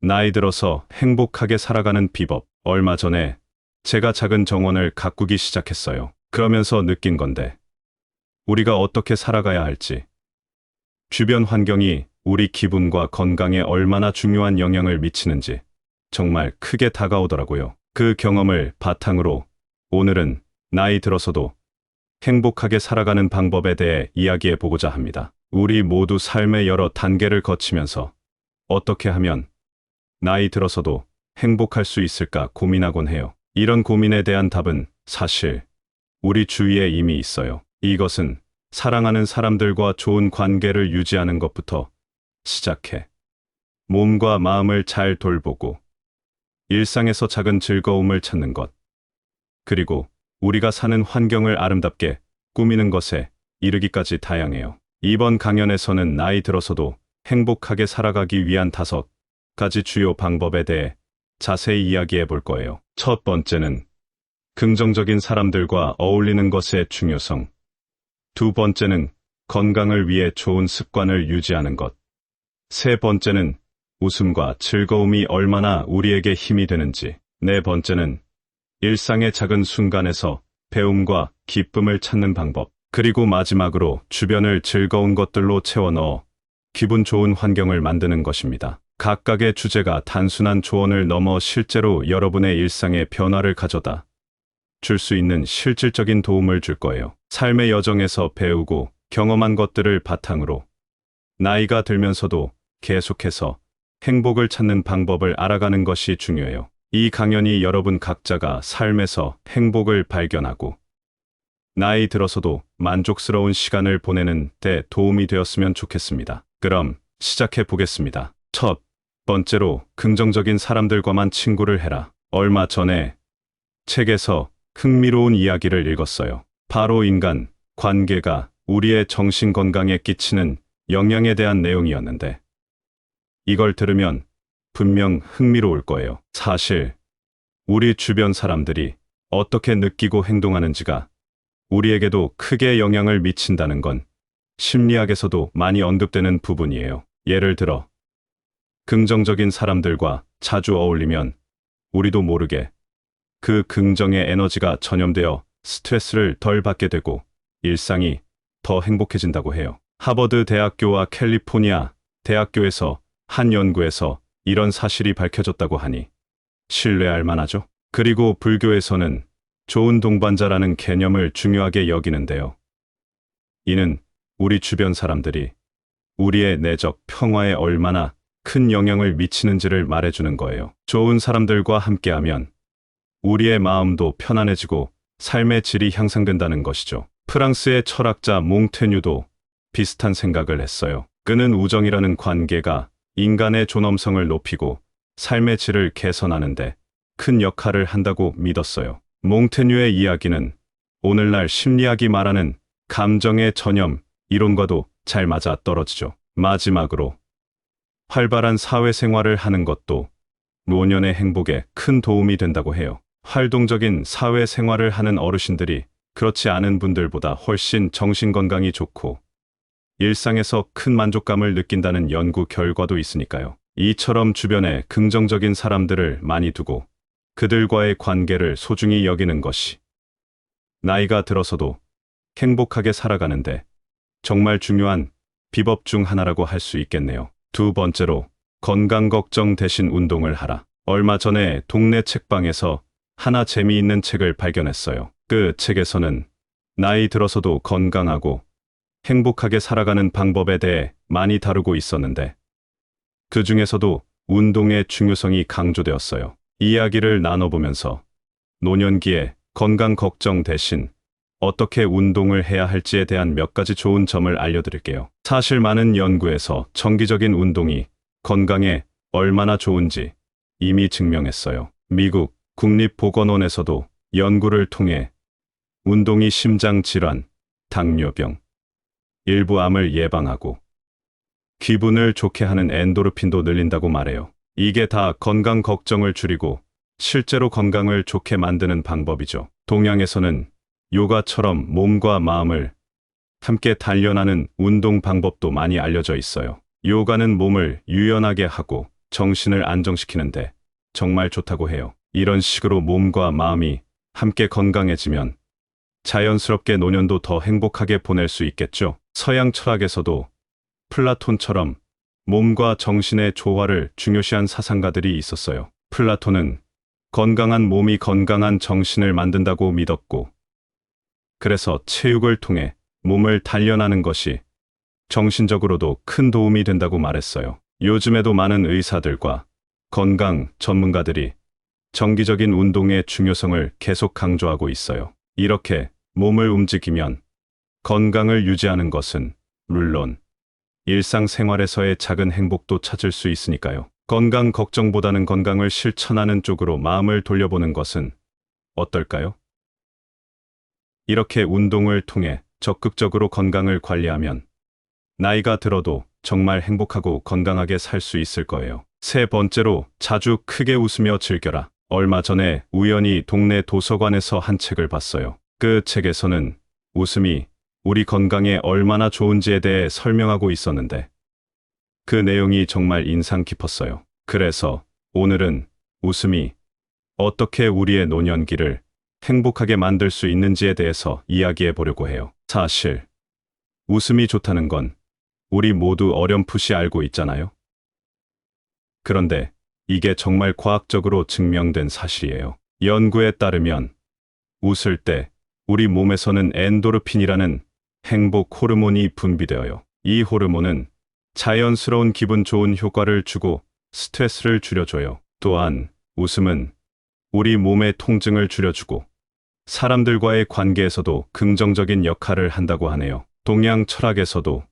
나이 들어서 행복하게 살아가는 비법. 얼마 전에 제가 작은 정원을 가꾸기 시작했어요. 그러면서 느낀 건데, 우리가 어떻게 살아가야 할지, 주변 환경이 우리 기분과 건강에 얼마나 중요한 영향을 미치는지 정말 크게 다가오더라고요. 그 경험을 바탕으로 오늘은 나이 들어서도 행복하게 살아가는 방법에 대해 이야기해 보고자 합니다. 우리 모두 삶의 여러 단계를 거치면서 어떻게 하면 나이 들어서도 행복할 수 있을까 고민하곤 해요. 이런 고민에 대한 답은 사실 우리 주위에 이미 있어요. 이것은 사랑하는 사람들과 좋은 관계를 유지하는 것부터 시작해 몸과 마음을 잘 돌보고 일상에서 작은 즐거움을 찾는 것, 그리고 우리가 사는 환경을 아름답게 꾸미는 것에 이르기까지 다양해요. 이번 강연에서는 나이 들어서도 행복하게 살아가기 위한 5가지 주요 방법에 대해 자세히 이야기해 볼 거예요. 첫 번째는 긍정적인 사람들과 어울리는 것의 중요성. 두 번째는 건강을 위해 좋은 습관을 유지하는 것. 세 번째는 웃음과 즐거움이 얼마나 우리에게 힘이 되는지. 네 번째는 일상의 작은 순간에서 배움과 기쁨을 찾는 방법. 그리고 마지막으로 주변을 즐거운 것들로 채워 넣어 기분 좋은 환경을 만드는 것입니다. 각각의 주제가 단순한 조언을 넘어 실제로 여러분의 일상에 변화를 가져다 줄 수 있는 실질적인 도움을 줄 거예요. 삶의 여정에서 배우고 경험한 것들을 바탕으로 나이가 들면서도 계속해서 행복을 찾는 방법을 알아가는 것이 중요해요. 이 강연이 여러분 각자가 삶에서 행복을 발견하고 나이 들어서도 만족스러운 시간을 보내는 데 도움이 되었으면 좋겠습니다. 그럼 시작해 보겠습니다. 첫 번째로 긍정적인 사람들과만 친구를 해라. 얼마 전에 책에서 흥미로운 이야기를 읽었어요. 바로 인간 관계가 우리의 정신 건강에 끼치는 영향에 대한 내용이었는데, 이걸 들으면 분명 흥미로울 거예요. 사실 우리 주변 사람들이 어떻게 느끼고 행동하는지가 우리에게도 크게 영향을 미친다는 건 심리학에서도 많이 언급되는 부분이에요. 예를 들어 긍정적인 사람들과 자주 어울리면 우리도 모르게 그 긍정의 에너지가 전염되어 스트레스를 덜 받게 되고 일상이 더 행복해진다고 해요. 하버드 대학교와 캘리포니아 대학교에서 한 연구에서 이런 사실이 밝혀졌다고 하니 신뢰할 만하죠. 그리고 불교에서는 좋은 동반자라는 개념을 중요하게 여기는데요. 이는 우리 주변 사람들이 우리의 내적 평화에 얼마나 큰 영향을 미치는지를 말해주는 거예요. 좋은 사람들과 함께하면 우리의 마음도 편안해지고 삶의 질이 향상된다는 것이죠. 프랑스의 철학자 몽테뉴도 비슷한 생각을 했어요. 그는 우정이라는 관계가 인간의 존엄성을 높이고 삶의 질을 개선하는데 큰 역할을 한다고 믿었어요. 몽테뉴의 이야기는 오늘날 심리학이 말하는 감정의 전염 이론과도 잘 맞아 떨어지죠. 마지막으로 활발한 사회생활을 하는 것도 노년의 행복에 큰 도움이 된다고 해요. 활동적인 사회생활을 하는 어르신들이 그렇지 않은 분들보다 훨씬 정신건강이 좋고 일상에서 큰 만족감을 느낀다는 연구 결과도 있으니까요. 이처럼 주변에 긍정적인 사람들을 많이 두고 그들과의 관계를 소중히 여기는 것이 나이가 들어서도 행복하게 살아가는데 정말 중요한 비법 중 하나라고 할 수 있겠네요. 두 번째로 건강 걱정 대신 운동을 하라. 얼마 전에 동네 책방에서 하나 재미있는 책을 발견했어요. 그 책에서는 나이 들어서도 건강하고 행복하게 살아가는 방법에 대해 많이 다루고 있었는데, 그 중에서도 운동의 중요성이 강조되었어요. 이야기를 나눠보면서 노년기에 건강 걱정 대신 어떻게 운동을 해야 할지에 대한 몇 가지 좋은 점을 알려드릴게요. 사실 많은 연구에서 정기적인 운동이 건강에 얼마나 좋은지 이미 증명했어요. 미국 국립보건원에서도 연구를 통해 운동이 심장 질환, 당뇨병, 일부 암을 예방하고 기분을 좋게 하는 엔도르핀도 늘린다고 말해요. 이게 다 건강 걱정을 줄이고 실제로 건강을 좋게 만드는 방법이죠. 동양에서는 요가처럼 몸과 마음을 함께 단련하는 운동 방법도 많이 알려져 있어요. 요가는 몸을 유연하게 하고 정신을 안정시키는데 정말 좋다고 해요. 이런 식으로 몸과 마음이 함께 건강해지면 자연스럽게 노년도 더 행복하게 보낼 수 있겠죠. 서양 철학에서도 플라톤처럼 몸과 정신의 조화를 중요시한 사상가들이 있었어요. 플라톤은 건강한 몸이 건강한 정신을 만든다고 믿었고, 그래서 체육을 통해 몸을 단련하는 것이 정신적으로도 큰 도움이 된다고 말했어요. 요즘에도 많은 의사들과 건강 전문가들이 정기적인 운동의 중요성을 계속 강조하고 있어요. 이렇게 몸을 움직이면 건강을 유지하는 것은 물론 일상생활에서의 작은 행복도 찾을 수 있으니까요. 건강 걱정보다는 건강을 실천하는 쪽으로 마음을 돌려보는 것은 어떨까요? 이렇게 운동을 통해 적극적으로 건강을 관리하면 나이가 들어도 정말 행복하고 건강하게 살 수 있을 거예요. 세 번째로, 자주 크게 웃으며 즐겨라. 얼마 전에 우연히 동네 도서관에서 한 책을 봤어요. 그 책에서는 웃음이 우리 건강에 얼마나 좋은지에 대해 설명하고 있었는데 그 내용이 정말 인상 깊었어요. 그래서 오늘은 웃음이 어떻게 우리의 노년기를 행복하게 만들 수 있는지에 대해서 이야기해 보려고 해요. 사실 웃음이 좋다는 건 우리 모두 어렴풋이 알고 있잖아요. 그런데 이게 정말 과학적으로 증명된 사실이에요. 연구에 따르면 웃을 때 우리 몸에서는 엔도르핀이라는 행복 호르몬이 분비되어요. 이 호르몬은 자연스러운 기분 좋은 효과를 주고 스트레스를 줄여줘요. 또한 웃음은 우리 몸의 통증을 줄여주고 사람들과의 관계에서도 긍정적인 역할을 한다고 하네요. 동양 철학에서도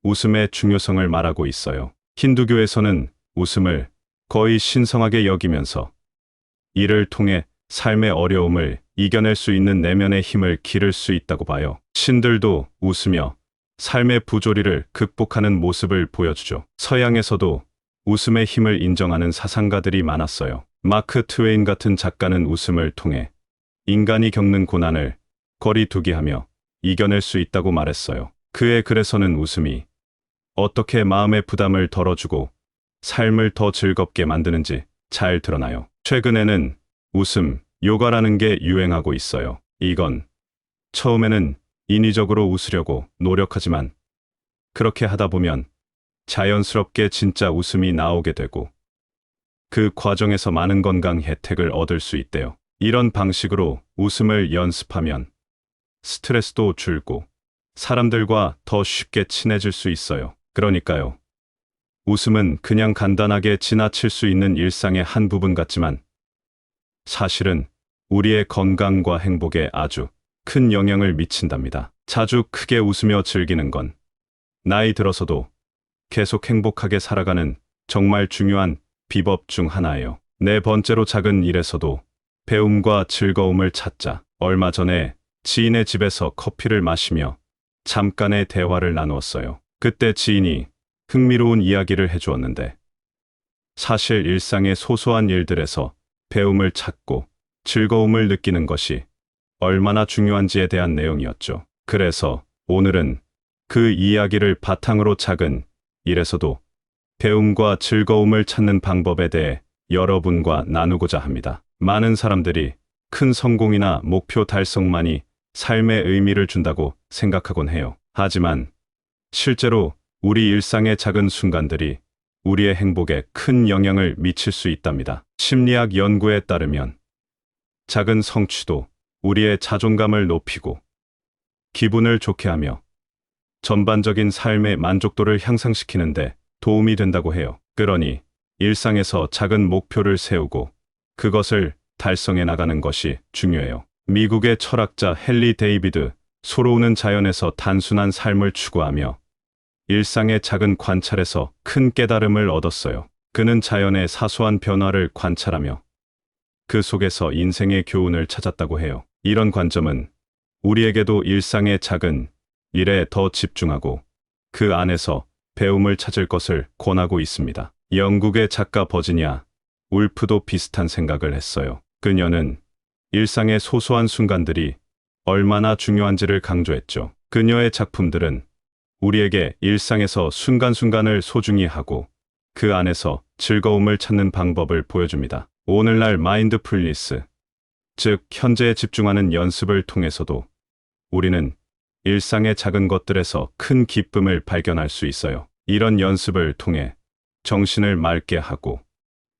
웃음의 중요성을 말하고 있어요. 힌두교에서는 웃음을 거의 신성하게 여기면서 이를 통해 삶의 어려움을 이겨낼 수 있는 내면의 힘을 기를 수 있다고 봐요. 신들도 웃으며 삶의 부조리를 극복하는 모습을 보여주죠. 서양에서도 웃음의 힘을 인정하는 사상가들이 많았어요. 마크 트웨인 같은 작가는 웃음을 통해 인간이 겪는 고난을 거리두기하며 이겨낼 수 있다고 말했어요. 그의 글에서는 웃음이 어떻게 마음의 부담을 덜어주고 삶을 더 즐겁게 만드는지 잘 드러나요. 최근에는 웃음 요가라는 게 유행하고 있어요. 이건 처음에는 인위적으로 웃으려고 노력하지만 그렇게 하다 보면 자연스럽게 진짜 웃음이 나오게 되고 그 과정에서 많은 건강 혜택을 얻을 수 있대요. 이런 방식으로 웃음을 연습하면 스트레스도 줄고 사람들과 더 쉽게 친해질 수 있어요. 그러니까요. 웃음은 그냥 간단하게 지나칠 수 있는 일상의 한 부분 같지만 사실은 우리의 건강과 행복에 아주 큰 영향을 미친답니다. 자주 크게 웃으며 즐기는 건 나이 들어서도 계속 행복하게 살아가는 정말 중요한 비법 중 하나예요. 네 번째로, 작은 일에서도 배움과 즐거움을 찾자. 얼마 전에 지인의 집에서 커피를 마시며 잠깐의 대화를 나누었어요. 그때 지인이 흥미로운 이야기를 해주었는데 사실 일상의 소소한 일들에서 배움을 찾고 즐거움을 느끼는 것이 얼마나 중요한지에 대한 내용이었죠. 그래서 오늘은 그 이야기를 바탕으로 작은 일에서도 배움과 즐거움을 찾는 방법에 대해 여러분과 나누고자 합니다. 많은 사람들이 큰 성공이나 목표 달성만이 삶의 의미를 준다고 생각하곤 해요. 하지만 실제로 우리 일상의 작은 순간들이 우리의 행복에 큰 영향을 미칠 수 있답니다. 심리학 연구에 따르면 작은 성취도 우리의 자존감을 높이고 기분을 좋게 하며 전반적인 삶의 만족도를 향상시키는데 도움이 된다고 해요. 그러니 일상에서 작은 목표를 세우고 그것을 달성해 나가는 것이 중요해요. 미국의 철학자 헨리 데이비드 소로우는 자연에서 단순한 삶을 추구하며 일상의 작은 관찰에서 큰 깨달음을 얻었어요. 그는 자연의 사소한 변화를 관찰하며 그 속에서 인생의 교훈을 찾았다고 해요. 이런 관점은 우리에게도 일상의 작은 일에 더 집중하고 그 안에서 배움을 찾을 것을 권하고 있습니다. 영국의 작가 버지니아 울프도 비슷한 생각을 했어요. 그녀는 일상의 소소한 순간들이 얼마나 중요한지를 강조했죠. 그녀의 작품들은 우리에게 일상에서 순간순간을 소중히 하고 그 안에서 즐거움을 찾는 방법을 보여줍니다. 오늘날 마인드풀니스, 즉 현재에 집중하는 연습을 통해서도 우리는 일상의 작은 것들에서 큰 기쁨을 발견할 수 있어요. 이런 연습을 통해 정신을 맑게 하고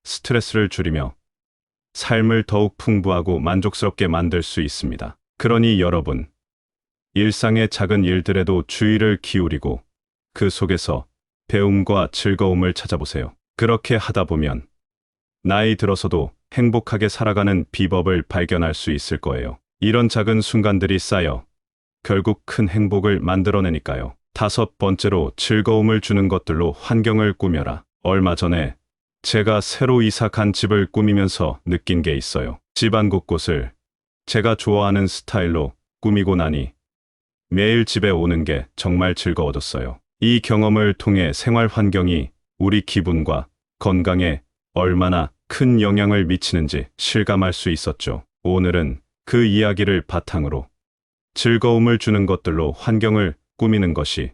스트레스를 줄이며 삶을 더욱 풍부하고 만족스럽게 만들 수 있습니다. 그러니 여러분, 일상의 작은 일들에도 주의를 기울이고 그 속에서 배움과 즐거움을 찾아보세요. 그렇게 하다 보면 나이 들어서도 행복하게 살아가는 비법을 발견할 수 있을 거예요. 이런 작은 순간들이 쌓여 결국 큰 행복을 만들어내니까요. 5번째로 즐거움을 주는 것들로 환경을 꾸며라. 얼마 전에 제가 새로 이사 간 집을 꾸미면서 느낀 게 있어요. 집안 곳곳을 제가 좋아하는 스타일로 꾸미고 나니 매일 집에 오는 게 정말 즐거워졌어요. 이 경험을 통해 생활 환경이 우리 기분과 건강에 얼마나 큰 영향을 미치는지 실감할 수 있었죠. 오늘은 그 이야기를 바탕으로 즐거움을 주는 것들로 환경을 꾸미는 것이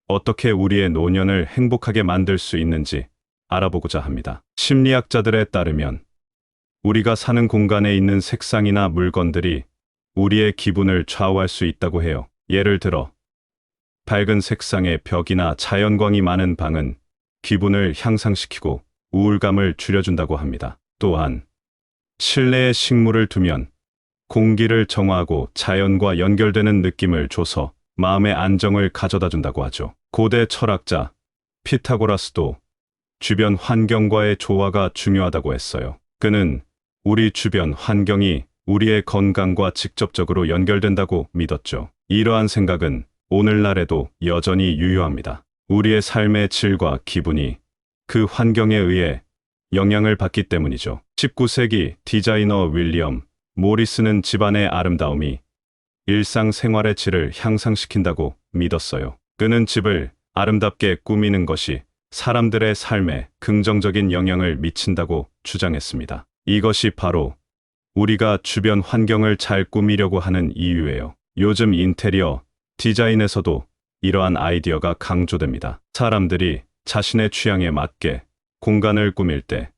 어떻게 우리의 노년을 행복하게 만들 수 있는지 알아보고자 합니다. 심리학자들에 따르면 우리가 사는 공간에 있는 색상이나 물건들이 우리의 기분을 좌우할 수 있다고 해요. 예를 들어 밝은 색상의 벽이나 자연광이 많은 방은 기분을 향상시키고 우울감을 줄여준다고 합니다. 또한 실내에 식물을 두면 공기를 정화하고 자연과 연결되는 느낌을 줘서 마음의 안정을 가져다 준다고 하죠. 고대 철학자 피타고라스도 주변 환경과의 조화가 중요하다고 했어요. 그는 우리 주변 환경이 우리의 건강과 직접적으로 연결된다고 믿었죠. 이러한 생각은 오늘날에도 여전히 유효합니다. 우리의 삶의 질과 기분이 그 환경에 의해 영향을 받기 때문이죠. 19세기 디자이너 윌리엄 모리스는 집안의 아름다움이 일상생활의 질을 향상시킨다고 믿었어요. 그는 집을 아름답게 꾸미는 것이 사람들의 삶에 긍정적인 영향을 미친다고 주장했습니다. 이것이 바로 우리가 주변 환경을 잘 꾸미려고 하는 이유예요. 요즘 인테리어 디자인에서도 이러한 아이디어가 강조됩니다. 사람들이 자신의 취향에 맞게 공간을 꾸밀 때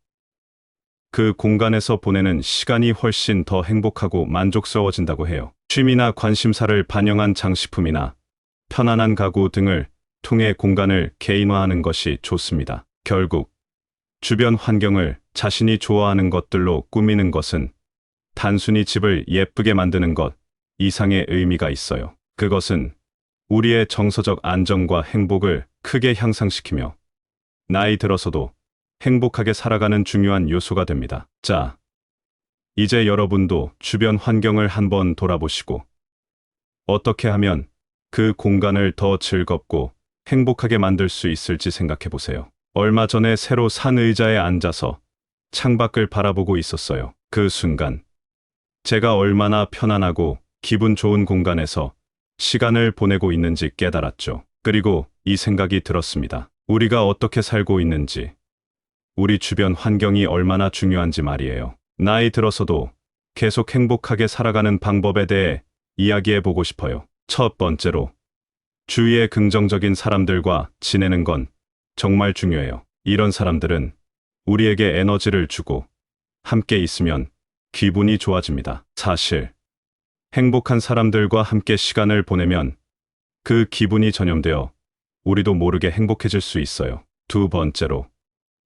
그 공간에서 보내는 시간이 훨씬 더 행복하고 만족스러워진다고 해요. 취미나 관심사를 반영한 장식품이나 편안한 가구 등을 통해 공간을 개인화하는 것이 좋습니다. 결국 주변 환경을 자신이 좋아하는 것들로 꾸미는 것은 단순히 집을 예쁘게 만드는 것 이상의 의미가 있어요. 그것은 우리의 정서적 안정과 행복을 크게 향상시키며 나이 들어서도 행복하게 살아가는 중요한 요소가 됩니다. 자, 이제 여러분도 주변 환경을 한번 돌아보시고 어떻게 하면 그 공간을 더 즐겁고 행복하게 만들 수 있을지 생각해 보세요. 얼마 전에 새로 산 의자에 앉아서 창밖을 바라보고 있었어요. 그 순간 제가 얼마나 편안하고 기분 좋은 공간에서 시간을 보내고 있는지 깨달았죠. 그리고 이 생각이 들었습니다. 우리가 어떻게 살고 있는지, 우리 주변 환경이 얼마나 중요한지 말이에요. 나이 들어서도 계속 행복하게 살아가는 방법에 대해 이야기해 보고 싶어요. 첫 번째로, 주위의 긍정적인 사람들과 지내는 건 정말 중요해요. 이런 사람들은 우리에게 에너지를 주고 함께 있으면 기분이 좋아집니다. 사실, 행복한 사람들과 함께 시간을 보내면 그 기분이 전염되어 우리도 모르게 행복해질 수 있어요. 두 번째로,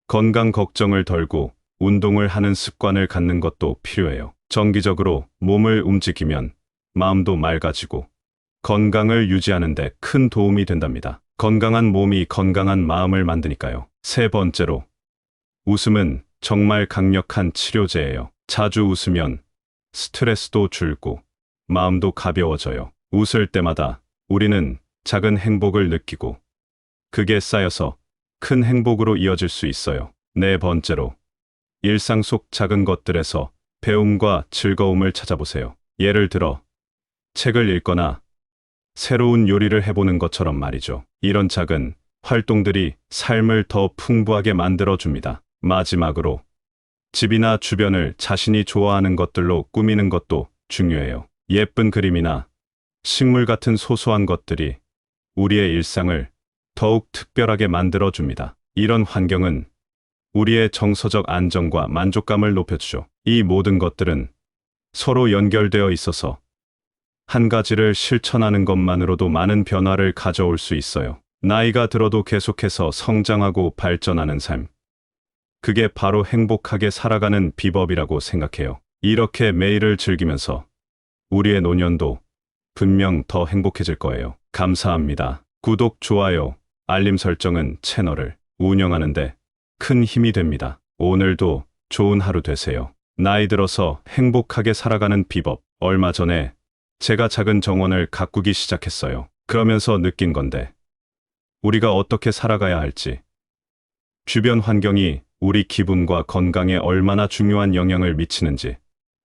건강 걱정을 덜고 운동을 하는 습관을 갖는 것도 필요해요. 정기적으로 몸을 움직이면 마음도 맑아지고 건강을 유지하는 데 큰 도움이 된답니다. 건강한 몸이 건강한 마음을 만드니까요. 세 번째로, 웃음은 정말 강력한 치료제예요. 자주 웃으면 스트레스도 줄고 마음도 가벼워져요. 웃을 때마다 우리는 작은 행복을 느끼고 그게 쌓여서 큰 행복으로 이어질 수 있어요. 네 번째로, 일상 속 작은 것들에서 배움과 즐거움을 찾아보세요. 예를 들어 책을 읽거나 새로운 요리를 해보는 것처럼 말이죠. 이런 작은 활동들이 삶을 더 풍부하게 만들어줍니다. 마지막으로, 집이나 주변을 자신이 좋아하는 것들로 꾸미는 것도 중요해요. 예쁜 그림이나 식물 같은 소소한 것들이 우리의 일상을 더욱 특별하게 만들어줍니다. 이런 환경은 우리의 정서적 안정과 만족감을 높여주죠. 이 모든 것들은 서로 연결되어 있어서 한 가지를 실천하는 것만으로도 많은 변화를 가져올 수 있어요. 나이가 들어도 계속해서 성장하고 발전하는 삶. 그게 바로 행복하게 살아가는 비법이라고 생각해요. 이렇게 매일을 즐기면서 우리의 노년도 분명 더 행복해질 거예요. 감사합니다. 구독, 좋아요, 알림 설정은 채널을 운영하는데 큰 힘이 됩니다. 오늘도 좋은 하루 되세요. 나이 들어서 행복하게 살아가는 비법. 얼마 전에 제가 작은 정원을 가꾸기 시작했어요. 그러면서 느낀 건데, 우리가 어떻게 살아가야 할지, 주변 환경이 우리 기분과 건강에 얼마나 중요한 영향을 미치는지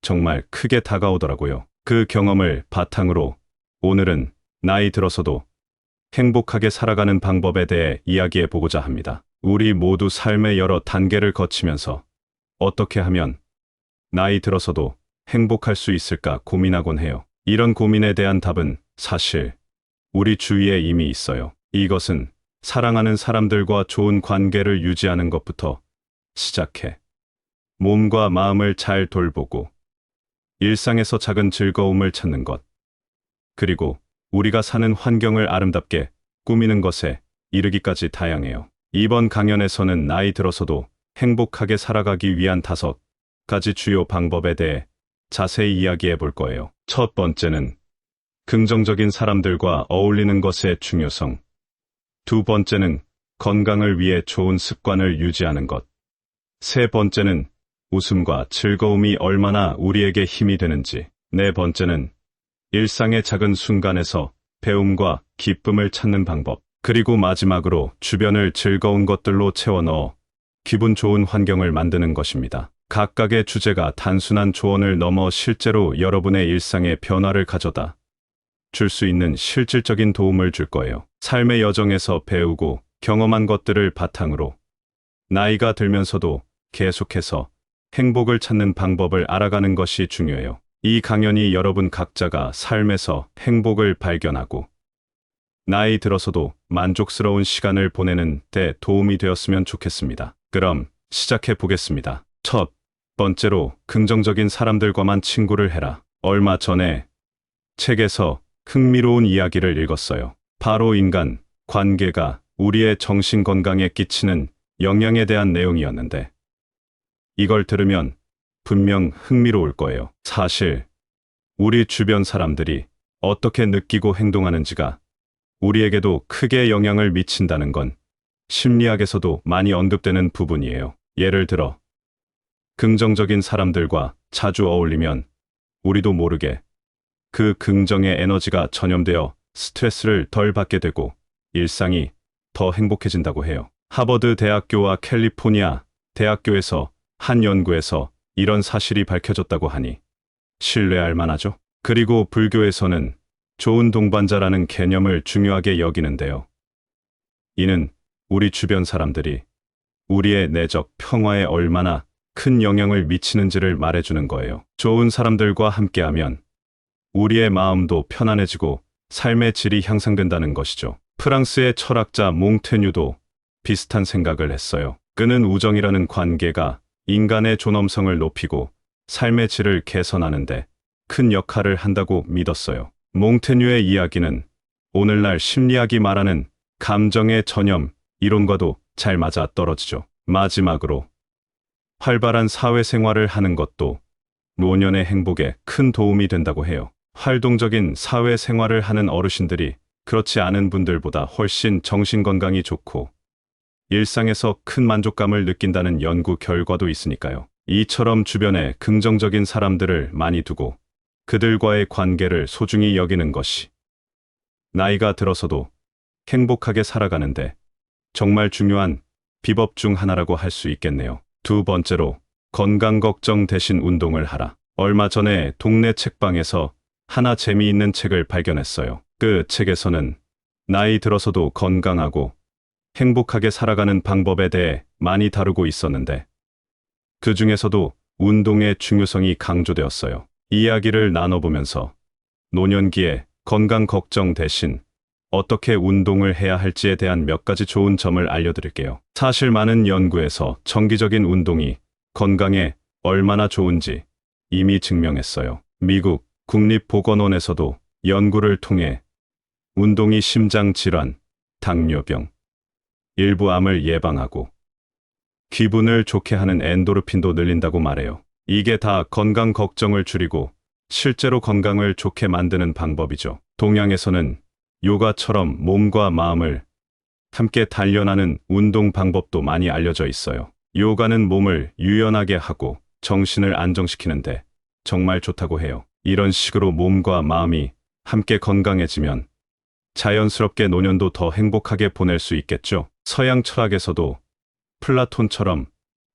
정말 크게 다가오더라고요. 그 경험을 바탕으로 오늘은 나이 들어서도 행복하게 살아가는 방법에 대해 이야기해 보고자 합니다. 우리 모두 삶의 여러 단계를 거치면서 어떻게 하면 나이 들어서도 행복할 수 있을까 고민하곤 해요. 이런 고민에 대한 답은 사실 우리 주위에 이미 있어요. 이것은 사랑하는 사람들과 좋은 관계를 유지하는 것부터 시작해 몸과 마음을 잘 돌보고 일상에서 작은 즐거움을 찾는 것, 그리고 우리가 사는 환경을 아름답게 꾸미는 것에 이르기까지 다양해요. 이번 강연에서는 나이 들어서도 행복하게 살아가기 위한 5가지 주요 방법에 대해 자세히 이야기해 볼 거예요. 첫 번째는 긍정적인 사람들과 어울리는 것의 중요성. 두 번째는 건강을 위해 좋은 습관을 유지하는 것. 세 번째는 웃음과 즐거움이 얼마나 우리에게 힘이 되는지. 네 번째는 일상의 작은 순간에서 배움과 기쁨을 찾는 방법. 그리고 마지막으로 주변을 즐거운 것들로 채워 넣어 기분 좋은 환경을 만드는 것입니다. 각각의 주제가 단순한 조언을 넘어 실제로 여러분의 일상에 변화를 가져다 줄 수 있는 실질적인 도움을 줄 거예요. 삶의 여정에서 배우고 경험한 것들을 바탕으로 나이가 들면서도 계속해서 행복을 찾는 방법을 알아가는 것이 중요해요. 이 강연이 여러분 각자가 삶에서 행복을 발견하고 나이 들어서도 만족스러운 시간을 보내는 데 도움이 되었으면 좋겠습니다. 그럼 시작해 보겠습니다. 첫 번째로 긍정적인 사람들과만 친구를 해라. 얼마 전에 책에서 흥미로운 이야기를 읽었어요. 바로 인간 관계가 우리의 정신 건강에 끼치는 영향에 대한 내용이었는데, 이걸 들으면 분명 흥미로울 거예요. 사실 우리 주변 사람들이 어떻게 느끼고 행동하는지가 우리에게도 크게 영향을 미친다는 건 심리학에서도 많이 언급되는 부분이에요. 예를 들어 긍정적인 사람들과 자주 어울리면 우리도 모르게 그 긍정의 에너지가 전염되어 스트레스를 덜 받게 되고 일상이 더 행복해진다고 해요. 하버드 대학교와 캘리포니아 대학교에서 한 연구에서 이런 사실이 밝혀졌다고 하니 신뢰할 만하죠. 그리고 불교에서는 좋은 동반자라는 개념을 중요하게 여기는데요. 이는 우리 주변 사람들이 우리의 내적 평화에 얼마나 큰 영향을 미치는지를 말해주는 거예요. 좋은 사람들과 함께하면 우리의 마음도 편안해지고 삶의 질이 향상된다는 것이죠. 프랑스의 철학자 몽테뉴도 비슷한 생각을 했어요. 그는 우정이라는 관계가 인간의 존엄성을 높이고 삶의 질을 개선하는데 큰 역할을 한다고 믿었어요. 몽테뉴의 이야기는 오늘날 심리학이 말하는 감정의 전염 이론과도 잘 맞아 떨어지죠. 마지막으로 활발한 사회생활을 하는 것도 노년의 행복에 큰 도움이 된다고 해요. 활동적인 사회생활을 하는 어르신들이 그렇지 않은 분들보다 훨씬 정신건강이 좋고 일상에서 큰 만족감을 느낀다는 연구 결과도 있으니까요. 이처럼 주변에 긍정적인 사람들을 많이 두고 그들과의 관계를 소중히 여기는 것이 나이가 들어서도 행복하게 살아가는데 정말 중요한 비법 중 하나라고 할 수 있겠네요. 두 번째로 건강 걱정 대신 운동을 하라. 얼마 전에 동네 책방에서 하나 재미있는 책을 발견했어요. 그 책에서는 나이 들어서도 건강하고 행복하게 살아가는 방법에 대해 많이 다루고 있었는데, 그 중에서도 운동의 중요성이 강조되었어요. 이야기를 나눠보면서 노년기에 건강 걱정 대신 어떻게 운동을 해야 할지에 대한 몇 가지 좋은 점을 알려드릴게요. 사실 많은 연구에서 정기적인 운동이 건강에 얼마나 좋은지 이미 증명했어요. 미국 국립보건원에서도 연구를 통해 운동이 심장 질환, 당뇨병, 일부 암을 예방하고 기분을 좋게 하는 엔도르핀도 늘린다고 말해요. 이게 다 건강 걱정을 줄이고 실제로 건강을 좋게 만드는 방법이죠. 동양에서는 요가처럼 몸과 마음을 함께 단련하는 운동 방법도 많이 알려져 있어요. 요가는 몸을 유연하게 하고 정신을 안정시키는데 정말 좋다고 해요. 이런 식으로 몸과 마음이 함께 건강해지면 자연스럽게 노년도 더 행복하게 보낼 수 있겠죠. 서양 철학에서도 플라톤처럼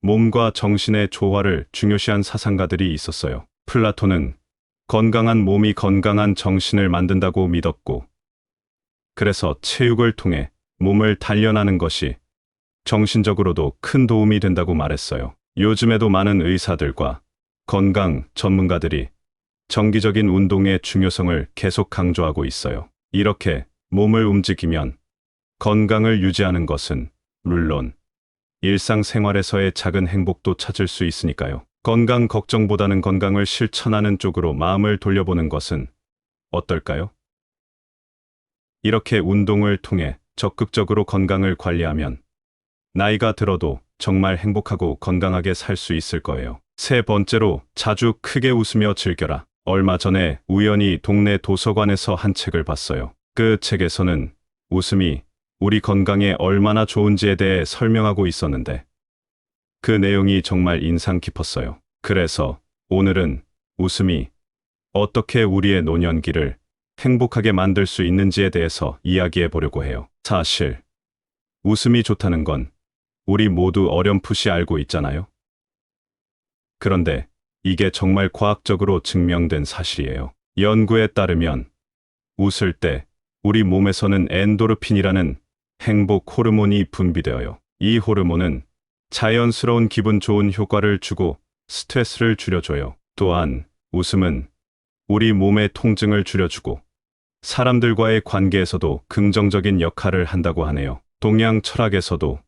몸과 정신의 조화를 중요시한 사상가들이 있었어요. 플라톤은 건강한 몸이 건강한 정신을 만든다고 믿었고, 그래서 체육을 통해 몸을 단련하는 것이 정신적으로도 큰 도움이 된다고 말했어요. 요즘에도 많은 의사들과 건강 전문가들이 정기적인 운동의 중요성을 계속 강조하고 있어요. 이렇게 몸을 움직이면 건강을 유지하는 것은 물론 일상생활에서의 작은 행복도 찾을 수 있으니까요. 건강 걱정보다는 건강을 실천하는 쪽으로 마음을 돌려보는 것은 어떨까요? 이렇게 운동을 통해 적극적으로 건강을 관리하면 나이가 들어도 정말 행복하고 건강하게 살 수 있을 거예요. 세 번째로, 자주 크게 웃으며 즐겨라. 얼마 전에 우연히 동네 도서관에서 한 책을 봤어요. 그 책에서는 웃음이 우리 건강에 얼마나 좋은지에 대해 설명하고 있었는데 그 내용이 정말 인상 깊었어요. 그래서 오늘은 웃음이 어떻게 우리의 노년기를 행복하게 만들 수 있는지에 대해서 이야기해 보려고 해요. 사실 웃음이 좋다는 건 우리 모두 어렴풋이 알고 있잖아요. 그런데 이게 정말 과학적으로 증명된 사실이에요. 연구에 따르면 웃을 때 우리 몸에서는 엔도르핀이라는 행복 호르몬이 분비되어요. 이 호르몬은 자연스러운 기분 좋은 효과를 주고 스트레스를 줄여줘요. 또한 웃음은 우리 몸의 통증을 줄여주고 사람들과의 관계에서도 긍정적인 역할을 한다고 하네요. 동양 철학에서도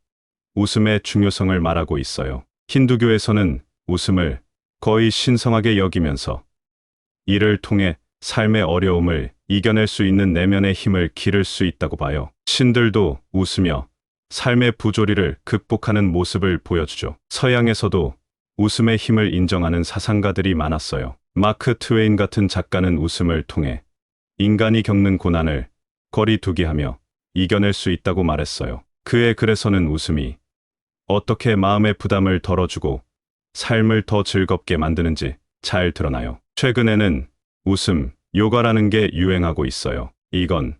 웃음의 중요성을 말하고 있어요. 힌두교에서는 웃음을 거의 신성하게 여기면서 이를 통해 삶의 어려움을 이겨낼 수 있는 내면의 힘을 기를 수 있다고 봐요. 신들도 웃으며 삶의 부조리를 극복하는 모습을 보여주죠. 서양에서도 웃음의 힘을 인정하는 사상가들이 많았어요. 마크 트웨인 같은 작가는 웃음을 통해 인간이 겪는 고난을 거리두기하며 이겨낼 수 있다고 말했어요. 그의 글에서는 웃음이 어떻게 마음의 부담을 덜어주고 삶을 더 즐겁게 만드는지 잘 드러나요. 최근에는 웃음 요가라는 게 유행하고 있어요. 이건